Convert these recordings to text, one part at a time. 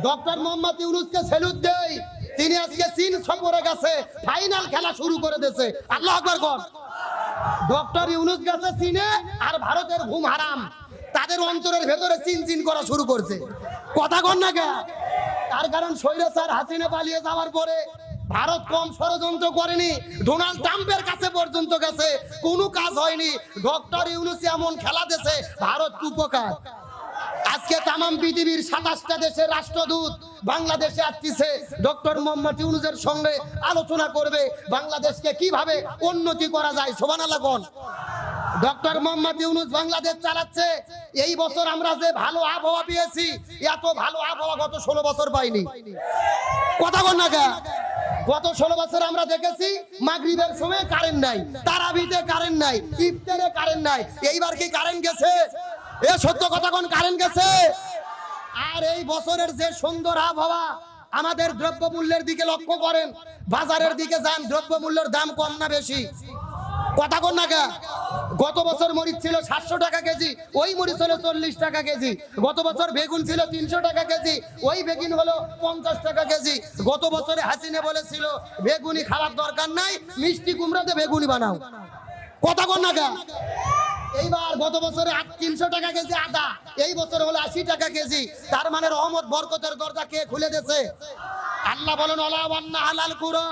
Doctor Mohammad ইউনূসকে salute দেই, তিনি আজকে চীন সফরে গেছে, ফাইনাল খেলা শুরু করে দিয়েছে। আল্লাহু আকবার কর। ডক্টর ইউনূস গেছে চীনে, আর ভারতের ঘুম হারাম তাদের অন্তরের ভেতরে চিন চিন করা শুরু করছে। কথা কন না কে? তার কারণ স্বৈরাচার হাসিনা পালিয়ে যাওয়ার পরে ভারত কম ষড়যন্ত্র করেনি, ডোনাল্ড ট্রাম্পের কাছে পর্যন্ত গেছে, কোনো কাজ হয়নি। ডক্টর ইউনূস এমন খেলা দিয়েছে, ভারত উপকার। আজকে তামাম পৃথিবীর 27টা দেশের রাষ্ট্রদূত বাংলাদেশে আসছে ডক্টর মোহাম্মদ ইউনূসের সঙ্গে আলোচনা করবে বাংলাদেশকে কিভাবে উন্নতি করা যায়। সুবহানাল্লাহ কোন। ডক্টর মোহাম্মদ ইউনূস বাংলাদেশ চালাচ্ছে। এই বছর আমরা যে ভালো আবহাওয়া পেয়েছি, এত ভালো আবহাওয়া গত 16 বছর পাইনি। কথা বল না কে? গত 16 বছর আমরা দেখেছি মাগরিবের সময় কারেন্ট নাই, তারাবিতে কারেন্ট নাই, ইফতারে কারেন্ট নাই। এইবার কি কারেন্ট গেছে? এ সত্য কথা কোন, কারেন্ট গেছে? আর এই বছরের যে সুন্দর আবহাওয়া, আমাদের দ্রব্যমূল্যের দিকে লক্ষ্য করেন, বাজারের দিকে যান, দ্রব্যমূল্যের দাম কম না বেশি? কথা কন না কে? গত বছর মরিচ ছিল 700 টাকা কেজি, ওই মরিচ হলো 40 টাকা কেজি। গত বছর বেগুন ছিল 300 টাকা কেজি, ওই বেগুন হলো 50 টাকা কেজি। গত বছরে হাসিনা বলেছিল বেগুনি খাওয়ার দরকার নাই, মিষ্টি কুমড়াতে বেগুনি বানাও। কথা কন না কে? এইবার গত বছরে 300 টাকা কেজি আদা, এই বছর হলো 80 টাকা কেজি। তার মানে রহমত বরকতের দরজা কে খুলে দিয়েছে? আল্লাহ বলেন ওয়ালা ওয়ান্না আলাল কুরা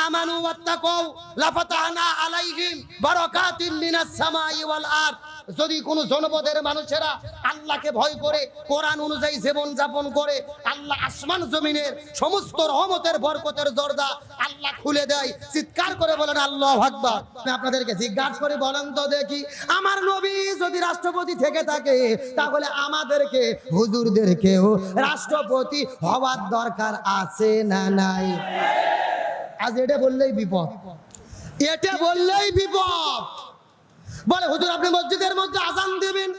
আমানু ওয়াত্তাকু লাফাতাহনা আলাইহিম বারাকাতিন মিনাস সামাই ওয়াল আরদ। যদি কোন জনপদের মানুষেরা আল্লাহকে ভয় করে কোরআন অনুযায়ী জীবন যাপন করে, আল্লাহ আসমান জমিনের সমস্ত রহমতের বরকতের দরজা আল্লাহ খুলে দেয়। চিৎকার করে বলেন আল্লাহু আকবার। আমি আপনাদেরকে জিজ্ঞাসা করে বলেন তো দেখি, আমার নবী যদি রাষ্ট্রপতি থেকে থাকে, তাহলে আমাদেরকে হুজুরদেরকেও রাষ্ট্রপতি হওয়ার দরকার আছে না নাই? আজ এটা বললেই বিপদ, এটা বললেই বিপদ। বলে হুজুর আপনি মসজিদের মধ্যে আজান দিবেন,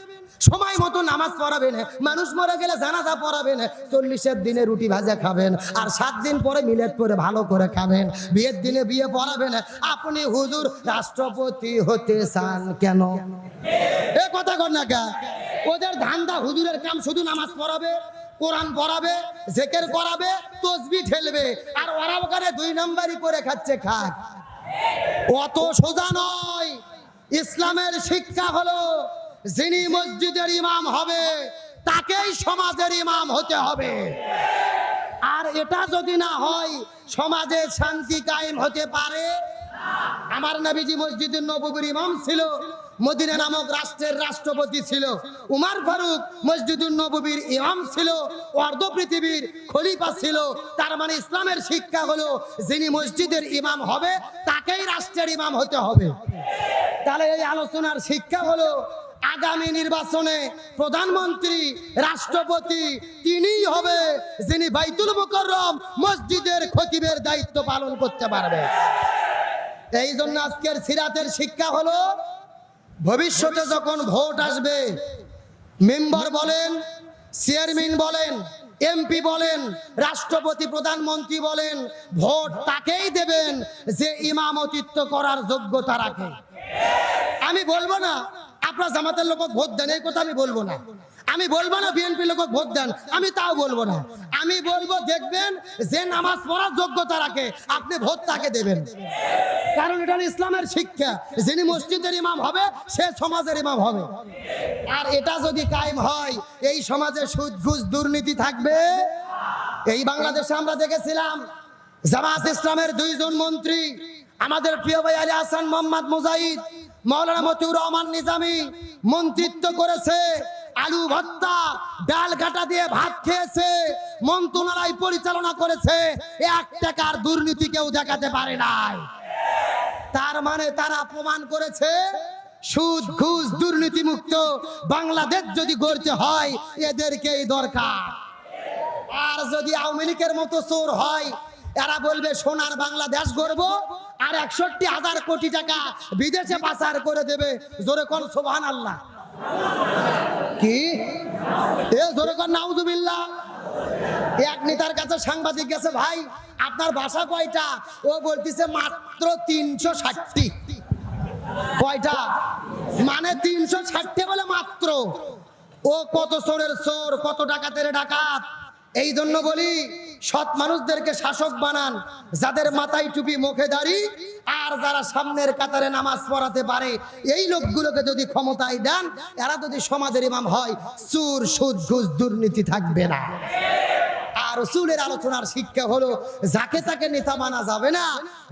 সময় মতো নামাজ পড়াবেন, মানুষ মরে গেলে জানাজা পড়াবেন, 40-এর দিনে রুটি ভাজা খাবেন, আর 7 দিন পরে মিলাদ করে ভালো করে খাবেন, বিয়ের দিনে বিয়ে পড়াবেন। আপনি হুজুর রাষ্ট্রপতি হতে চান কেন? এ কথা কর না কে? ওদের ধান্দা, হুজুরের কাম শুধু নামাজ পড়াবে, কোরআন পড়াবে, জিকির করাবে, তাসবিহ ঠেলবে, আর ওরা ওখানে 2 নাম্বারই করে খাচ্ছে। খাক, অত সোজা নয়। ইসলামের শিক্ষা হলো যিনি মসজিদের ইমাম হবে তাকেই সমাজের ইমাম হতে হবে। আর এটা যদি না হয়, সমাজে শান্তি কায়েম হতে পারে না। আমার নবীজি মসজিদুন নববীর ইমাম ছিল, মদিনা নামক রাষ্ট্রের রাষ্ট্রপতি ছিল। উমর ফারুক মসজিদুন নববীর ইমাম ছিল, অর্ধ পৃথিবীর খলিফা ছিল। তার মানে ইসলামের শিক্ষা হলো যিনি মসজিদের ইমাম হবে তাকেই রাষ্ট্রের ইমাম হতে হবে। তাহলে এই আলোচনার শিক্ষা হলো আগামী নির্বাচনে প্রধানমন্ত্রী, রাষ্ট্রপতি তিনিই হবে যিনি বাইতুল মুকাররম মসজিদের খতিবের দায়িত্ব পালন করতে পারবে। এই জন্য আজকের সিরাতের শিক্ষা হলো, ভবিষ্যতে যখন ভোট আসবে, মেম্বার বলেন, চেয়ারম্যান বলেন, এমপি বলেন, রাষ্ট্রপতি, প্রধানমন্ত্রী বলেন, ভোট তাকেই দেবেন যে ইমামতিত্ব করার যোগ্যতা রাখে। আমি বলবো না আপনার জামাতের লোক ভোট দেন, এই কথা আমি বলবো না। আমি বলবো না বিএনপি লোক ভোট দেন, আমি তাও বলবো না। আমি বলবো দেখবেন যে নামাজ পড়ার যোগ্যতা রাখে, আপনি ভোট তাকে দেবেন। কারণ এটা ইসলামের শিক্ষা, যিনি মসজিদের ইমাম হবে সে সমাজের ইমাম হবে। আর এটা যদি কায়েম হয়, এই সমাজে সুদ ঘুষ দুর্নীতি থাকবে। এই বাংলাদেশে আমরা দেখেছিলাম জামাত ইসলামের 2 জন মন্ত্রী, আমাদের প্রিয় ভাই আলী হাসান মোহাম্মদ মুজাহিদ, মাওলানা মতিউর রহমান নিজামী মন্ত্রিত্ব করেছে, আলু ভর্তা ডাল কাটা দিয়ে ভাত খেয়েছে, মন্ত্রণালয় পরিচালনা করেছে, 1 টাকার দুর্নীতি কেউ দেখাতে পারে নাই। তার মানে তারা প্রমাণ করেছে সুদ ঘুষ দুর্নীতি মুক্ত বাংলাদেশ যদি গড়তে হয় এদেরকেই দরকার। আর যদি আওয়ামী লীগের মতো চোর হয়, এরা বলবে সোনার বাংলাদেশ গড়ব, আর 61,000 কোটি টাকা বিদেশে পাচার করে দেবে। জোরে কোন সুবহানাল্লাহ। কি এ জোরে কোন নাউজুবিল্লাহ। এক নেতার কাছে সাংবাদিক গেছে, ভাই আপনার বাসা কয়টা? ও বলতেছে মাত্র 360টি। কয়টা? মানে 360 বলে মাত্র। ও কত চোরের চোর, কত ডাকাতের ডাকাত, এই জন্য বলি সৎ মানুষদেরকে শাসক বানান, যাদের মাথায় টুপি মুখে দাড়ি আর যারা সামনের কাতারে নামাজ পড়াতে পারে এই লোকগুলোকে যদি ক্ষমতায় দেন, এরা যদি সমাজের ইমাম হয়, চুর সুদ ঘুষ দুর্নীতি থাকবে না। আর রাসূলের আলোচনার শিক্ষা হলো যাকে তাকে নেতা বানা যাবে না,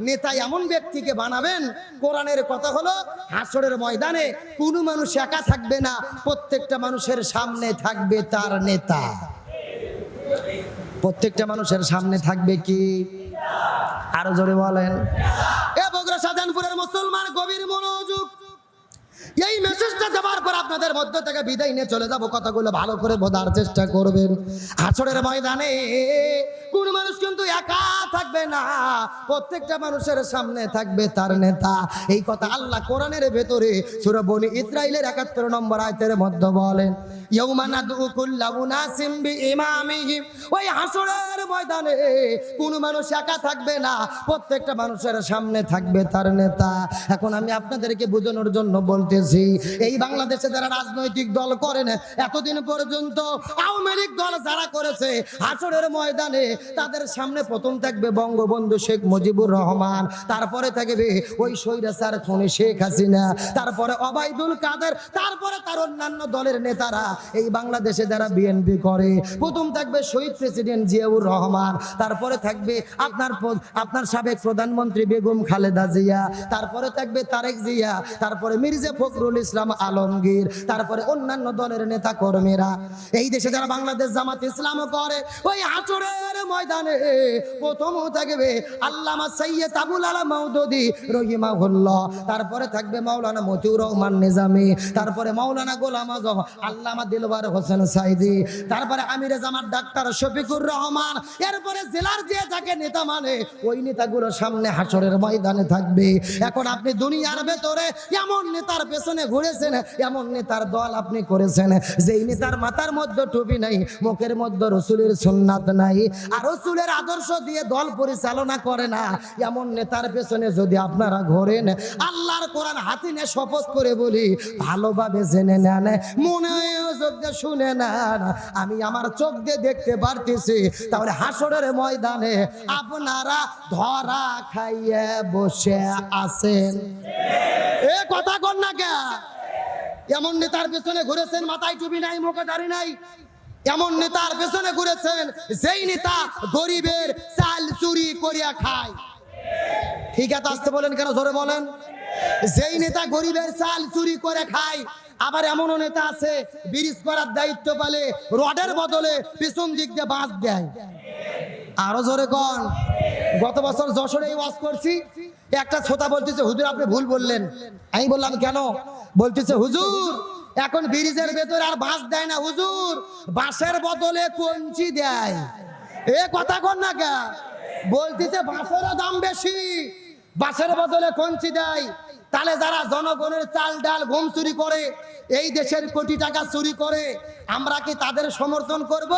নেতা এমন ব্যক্তিকে বানাবেন। কোরআনের কথা হলো হাসরের ময়দানে কোনো মানুষ একা থাকবে না, প্রত্যেকটা মানুষের সামনে থাকবে তার নেতা। প্রত্যেকটা মানুষের সামনে থাকবে কি? আরো জোরে বলেন। এ বগুড়া শাহজাহানপুরের মুসলমান গভীর মনোযোগ। এই মেসেজটা দেওয়ার পর আপনাদের মধ্য থেকে বিদায় নিয়ে চলে যাব, কথাগুলো ভালো করে বোঝার চেষ্টা করবেন। হাসরের ময়দানে কোন মানুষ কিন্তু একা থাকবে না, প্রত্যেকটা মানুষের সামনে থাকবে তার নেতা। এই কথা আল্লাহ কোরআনের ভেতরে সূরা বনী ইসরাইলের ৭১ নম্বর আয়াতের মধ্যে বলেন, ইয়াউমা নাদউ কুল্লা উনাসিম বিইমামিহিম। ওই হাসরের ময়দানে কোন মানুষ একা থাকবে না, প্রত্যেকটা মানুষের সামনে থাকবে তার নেতা। এখন আমি আপনাদেরকে বোঝানোর জন্য বলতেছি, এই বাংলাদেশে যারা রাজনৈতিক দল করেন, এতদিন পর্যন্ত আওয়ামী লীগ দল যারা করেছে, হাসরের ময়দানে তাদের সামনে প্রথম থাকবে বঙ্গবন্ধু শেখ মুজিবুর রহমান, তারপরে থাকবে ওই স্বৈরাচার খুনি শেখ হাসিনা, তারপরে ওবায়দুল কাদের, তারপরে তার অন্যান্য দলের নেতারা। এই বাংলাদেশে যারা বিএনপি করে, প্রথম থাকবে শহীদ প্রেসিডেন্ট জিয়াউর রহমান, তারপরে থাকবে আপনার সাবেক প্রধানমন্ত্রী বেগম খালেদা জিয়া, তারপরে থাকবে তারেক জিয়া, তারপরে মির্জা ফখরুল ইসলাম আলমগীর, তারপরে অন্যান্য দলের নেতা কর্মীরা। এই দেশে যারা বাংলাদেশ জামাত ইসলাম করে, ওই হাসরের ময়দানে প্রথম থাকবে আল্লামা সৈয়দ আবুল আলা মওদুদী রহিমাহুল্লাহ, তারপরে থাকবে মাওলানা মতিউর রহমান নিজামী, তারপরে মাওলানা গোলাম আজম, আল্লামা দিলওয়ার হোসেন সাইদি, তারপরে আমিরে জামাত ডাক্তার শফিকুর রহমান। এরপরে জেলার যে যাকে নেতা মানে ওই নেতাগুলো সামনে হাসরের ময়দানে থাকবে। এখন আপনি দুনিয়ার ভেতরে এমন নেতার পেছনে ঘুরেছেন, এমন নেতার দল আপনি করেছেন, যেই নেতার মাথার মধ্যে টুপি নাই, মুখের মধ্যে রাসূলের সুন্নাত নাই, আর রাসূলের আদর্শ দিয়ে দল পরিচালনা করে না, এমন নেতার পেছনে যদি আপনারা ঘোরেন, আল্লাহর কোরআন হাতে নিয়ে শপথ করে বলি, ভালোভাবে জেনে নেন, মনে চোখ দিয়ে শুনে নেন, আমি আমার চোখ দিয়ে দেখতে পারতেছি, তাহলে হাসরের ময়দানে আপনারা ধরা খাইয়ে বসে আছেন। এ কথা কন না কে? এমন নেতার পেছনে ঘুরেছেন, মাথায় টুপি নাই, মুখে দাড়ি নাই, এমন নেতার পেছনে ঘুরেছেন যেই নেতা গরিবের চাল চুরি করিয়া খায়। ঠিক আছে, আসতে বলেন কেন, জোরে বলেন। যেই নেতা গরিবের চাল চুরি করে খায়, আবার এমনও নেতা আছে ব্রিজ করার দায়িত্ব পেলে রডের বদলে পিছন দিক দিয়ে বাঁশ দেয়। আরো জোরে কন। গত বছর যশোরে ওয়াজ করছি, একটা ছোটা বলতেছে, হুজুর আপনি ভুল বললেন। আমি বললাম কেন? বলতেছে, হুজুর এখন ব্রিজের ভেতরে আর বাঁশ দেয় না, হুজুর বাঁশের বদলে কঞ্চি দেয়। এ কথা কন না কে? বলতেছে বাঁশেরও দাম বেশি, বাঁশের বদলে কঞ্চি দেয়। তাহলে যারা জনগণের চাল ডাল গম চুরি করে, এই দেশের কোটি টাকা চুরি করে, আমরা কি তাদের সমর্থন করব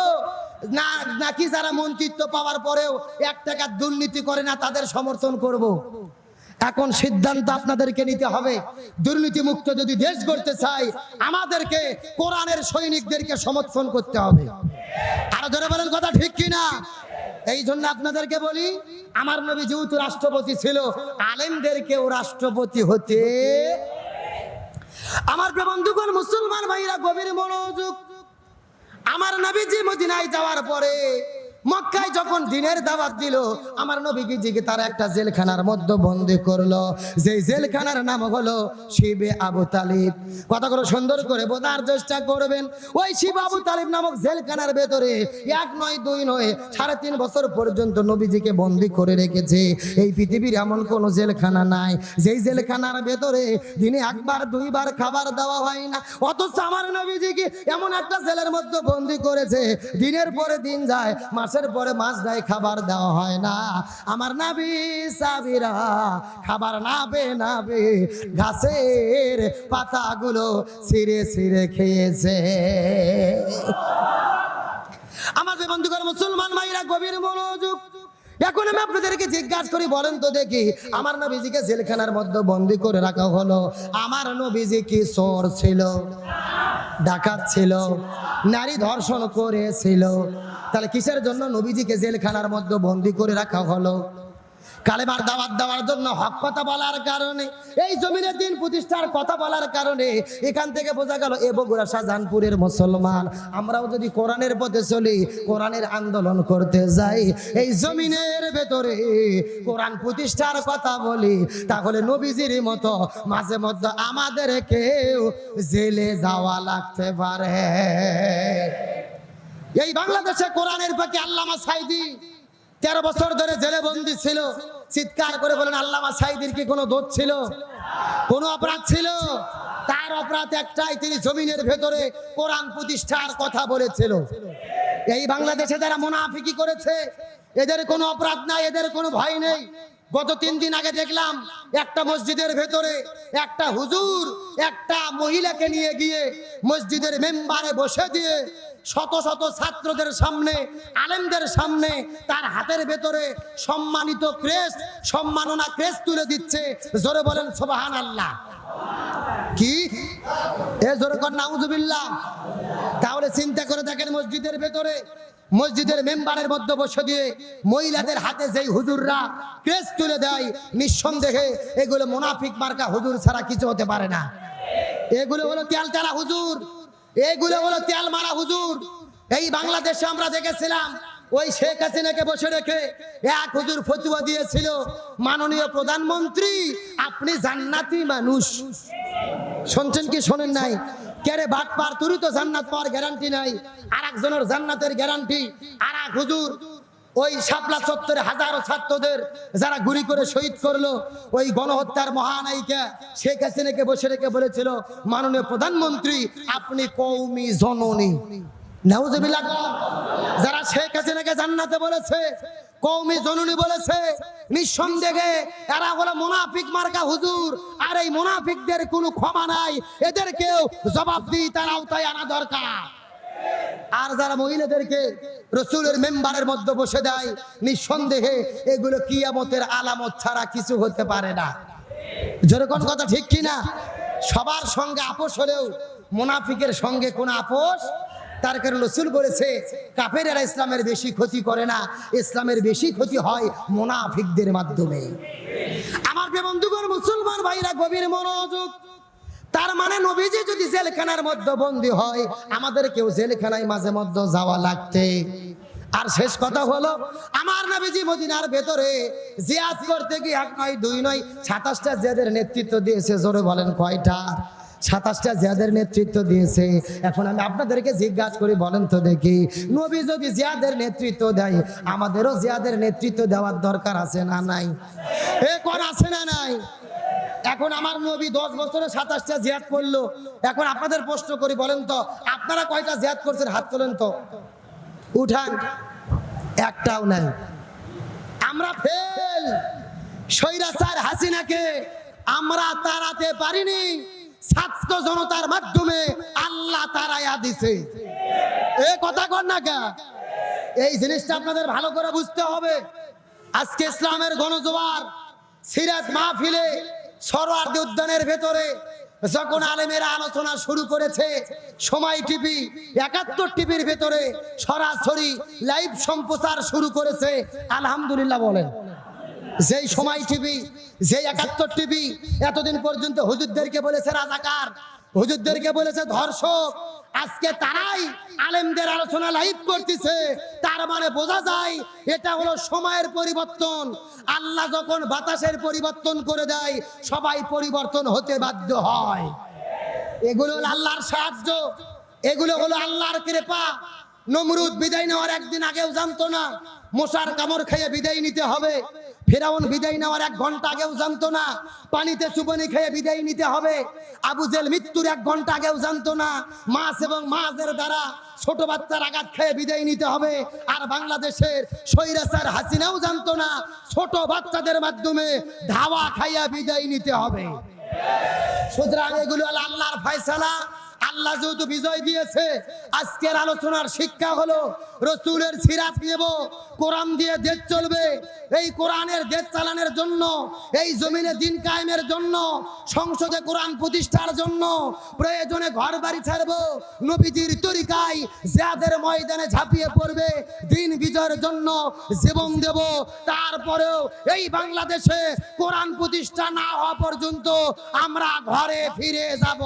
না, নাকি যারা মন্ত্রিত্ব পাওয়ার পরেও 1 টাকা দুর্নীতি করে না তাদের সমর্থন করব? এখন সিদ্ধান্ত আপনাদেরকে নিতে হবে। দুর্নীতি মুক্ত যদি দেশ গড়তে চাই, আমাদেরকে কোরআনের সৈনিকদেরকে সমর্থন করতে হবে। আরো ধরে বলেন কথা ঠিক কিনা? এই জন্য আপনাদেরকে বলি, আমার নবী যেহেতু রাষ্ট্রপতি ছিল, আলেমদেরকেও রাষ্ট্রপতি হতে। আমার বন্ধুগণ মুসলমান ভাইরা গভীর মনোযোগ। আমার নবীজি মদিনায় যাওয়ার পরে মক্কায় যখন দিনের দাওয়াত দিল, আমার নবীজিকে তারা একটা জেলখানার মধ্যে বন্দী করলো, যেই জেলখানার নাম হলো শিবে আবু তালিব। কথাগুলো সুন্দর করে বোঝার চেষ্টা করবেন। ওই শিবে আবু তালিব নামক জেলখানার ভেতরে 1 নয় 2 নয় 3.5 বছর পর্যন্ত নবীজিকে বন্দী করে রেখেছে। এই পৃথিবীর এমন কোন জেলখানা নাই যেই জেলখানার ভেতরে দিনে 1বার 2বার খাবার দেওয়া হয় না। অথচ আমার নবীজিকে এমন একটা জেলের মধ্যে বন্দী করেছে, দিনের পরে দিন যায়, মাসের পরে মাস যায়, খাবার দেওয়া হয় না। আমার নবী সাহাবীরা খাবার নাবে ঘাসের পাতাগুলো ছিঁড়ে ছিঁড়ে খেয়েছে। আমার বন্ধুগণ মুসলমান ভাইরা গভীর মনোযোগ। এখন আমি আপনাদেরকে জিজ্ঞাসা করি, বলেন তো দেখি, আমার নবীজিকে জেলখানার মধ্যে বন্দী করে রাখা হলো, আমার নবীজি কি চোর ছিল, ডাকাত ছিল, নারী ধর্ষণ করেছিল, তাহলে কিসের জন্য নবীজিকে জেলখানার মধ্যে বন্দী করে রাখা হলো? কালেমার দাওয়াত দেওয়ার জন্য, হক কথা বলার কারণে, এই জমিনের দিন প্রতিষ্ঠার কথা বলার কারণে। এখান থেকে বোঝা গেল এ বগুড়া শাহজাহানপুরের মুসলমান আমরাও যদি কোরআনের পথে চলি, কোরআনের আন্দোলন করতে যাই, এই জমিনের ভেতরে কোরআন প্রতিষ্ঠার কথা বলি, তাহলে নবীজির মতো মাঝে মধ্যে আমাদেরকেও জেলে যাওয়া লাগতে পারে। এই বাংলাদেশে কোরআনের পক্ষে আল্লামা সাঈদী 13 বছর ধরে জেলে বন্দী ছিল। চিৎকার করে বলেন, আল্লামা সাঈদীর কি কোনো দোষ ছিল? কোনো অপরাধ ছিল? তার অপরাধ একটাই, তিনি জমিনের ভেতরে কোরআন প্রতিষ্ঠার কথা বলেছিল। এই বাংলাদেশে যারা মুনাফিকি করেছে, এদের কোনো অপরাধ নাই, এদের কোনো ভয় নেই। গত 3 দিন আগে দেখলাম একটা মসজিদের ভেতরে একটা হুজুর একটা মহিলাকে নিয়ে গিয়ে মসজিদের মেম্বারে বসে দিয়ে শত শত ছাত্রদের সামনে, আলেমদের সামনে তার হাতের ভেতরে সম্মানিত ক্রেস্ট, সম্মাননা ক্রেস্ট তুলে দিচ্ছে। জোরে বলেন সুবহানাল্লাহ। কি এ জোরে কর নাউজুবিল্লাহ। তাহলে চিন্তা করে দেখেন, মসজিদের ভেতরে, মসজিদের মেম্বারের মধ্যে বসে দিয়ে মহিলাদের হাতে যেই হুজুররা ক্রেস্ট তুলে দেয়, নিঃসন্দেহে এগুলো মুনাফিক মার্কা হুজুর ছাড়া কিছু হতে পারে না। এগুলো হলো তেল টানা হুজুর, এগুলো হলো তেল মারা হুজুর। এই বাংলাদেশে আমরা দেখেছিলাম ওই শেখ হাসিনাকে বসে রেখে এক হুজুর ফতোয়া দিয়েছিল, মাননীয় প্রধানমন্ত্রী আপনি জান্নাতি মানুষ। শুনছেন কি শোনেন নাই? কেরে বাটপার, তুই তো জান্নাত পাওয়ার গ্যারান্টি নাই, আর একজনের জান্নাতের গ্যারান্টি। আর এক হুজুর ওই শাপলা চত্বরে হাজারো ছাত্রদের যারা গুলি করে শহীদ করলো, ওই গণহত্যার মহানায়িকা শেখ হাসিনাকে বসে রেখে বলেছিল, মাননীয় প্রধানমন্ত্রী আপনি কওমি জননী। নাউজুবিল্লাহ। যারা শেখ হাসিনাকে জান্নাতে বলেছে, কওমি জননী বলেছে, নিঃসন্দেহে এরা হলো মুনাফিক মার্কা হুজুর। আর এই মুনাফিকদের কোনো ক্ষমা নাই, এদেরকেও জবাবদিহি তার আওতায় আনা দরকার। আর যারা মহিলাদেরকে রাসূলের মেম্বারের মধ্যে বসে দেয়, নিঃসন্দেহে এগুলো কিয়ামতের আলামত ছাড়া কিছু হতে পারে না। যেরকম কথা ঠিক কিনা? সবার সঙ্গে আপোষ হলেও মুনাফিকের সঙ্গে কোনো আপোষ। তার কারণ রাসূল বলেছে, কাফেরেরা ইসলামের বেশি ক্ষতি করে না, ইসলামের বেশি ক্ষতি হয় মুনাফিকদের মাধ্যমে। আমার প্রিয় বন্ধুগণ, মুসলমান ভাইরা গভীর মনোযোগ। তার মানে নবীজি যদি জেলখানার মধ্যে বন্দী হয়, আমাদেরকেও জেলখানায় মাঝে মধ্যে যাওয়া লাগতে। আর শেষ কথা হলো, আমার নবীজি মদিনার ভেতরে জিয়াদ করতে গিয়ে 1 নয় 2 নয় 27টা জিয়াদের নেতৃত্ব দিয়েছে। জোরে বলেন কয়টা? 27টা জিয়াদের নেতৃত্ব দিয়েছে। এখন আমি আপনাদেরকে জিজ্ঞাসা করি, বলেন তো দেখি, নবী যদি জিয়াদের নেতৃত্ব দেয়, আমাদেরও জিয়াদের নেতৃত্ব দেওয়ার দরকার আছে না নাই? এ কোন আছে না নাই? এখন আমার নবী 10 বছরে 27টা জিহাদ করলো। এখন আপনাদের প্রশ্ন করি, বলেন তো আপনারা কয়টা জিহাদ করছেন? হাত তোলেন তো, উঠান। একটাও নাই। আমরা ফেল। স্বৈরাচার হাসিনাকে আমরা তাড়াতে পারিনি, ছাত্র জনতার মাধ্যমে আল্লাহ তাড়াইয়া দিছে। এ কথা কর না কে? এই জিনিসটা আপনাদের ভালো করে বুঝতে হবে। আজকে ইসলামের গণজোয়ার সিরাত মাহফিলে সরোয়ার্দী উদ্যানের ভেতরে যখন আলেমেরা আলোচনা শুরু করেছে, সময় টিভি 71 টিভির ভেতরে সরাসরি লাইভ সম্প্রচার শুরু করেছে। আলহামদুলিল্লাহ বলেন। যেই সময় টিভি, যেই 71 টিভি এতদিন পর্যন্ত হুজুরদেরকে বলেছে রাজাকার, হুজুরদেরকে বলেছে ধর্ষক, আজকে তারাই আলেমদের আলোচনা লাইভ করতেছে। তার মানে বোঝা যায় এটা হলো সময়ের পরিবর্তন। আল্লাহ যখন বাতাসের পরিবর্তন করে দেয়, সবাই পরিবর্তন হতে বাধ্য হয়। এগুলো হলো আল্লাহর সাহায্য, এগুলো হলো আল্লাহর কৃপা। নমরুদ বিদায় নেওয়ার একদিন আগেও জানতো না মশার কামড় খেয়ে বিদায় নিতে হবে। ফেরাউন বিদায় নেওয়ার 1 ঘন্টা আগেও জানতো না পানিতে চুবনি খেয়ে বিদায় নিতে হবে। আবু জেল মৃত্যুর 1 ঘন্টা আগেও জানতো না মাছ এবং মাছের দ্বারা ছোট বাচ্চার আঘাত খেয়ে বিদায় নিতে হবে। আর বাংলাদেশের স্বৈরাচার হাসিনাও জানতো না ছোট বাচ্চাদের মাধ্যমে ধাওয়া খাইয়া বিদায় নিতে হবে। সুতরাং এগুলো আল্লাহর ফয়সালা। আল্লাহ যেহেতু বিজয় দিয়েছে, আজকের আলোচনার শিক্ষা হলো রসুলের সিরাত নেব, কোরআন দিয়ে দেশ চলবে। এই কোরআনের দেশ চালানোর জন্য, এই জমিনে দিন কায়েমের জন্য, সংসদে কোরআন প্রতিষ্ঠার জন্য প্রয়োজনে ঘর বাড়ি ছাড়বো, নবীজির তরিকায় জিহাদের ময়দানে ঝাঁপিয়ে পড়বে, দিন বিজয়ের জন্য জীবন দেব। তারপরেও এই বাংলাদেশে কোরআন প্রতিষ্ঠা না হওয়া পর্যন্ত আমরা ঘরে ফিরে যাব।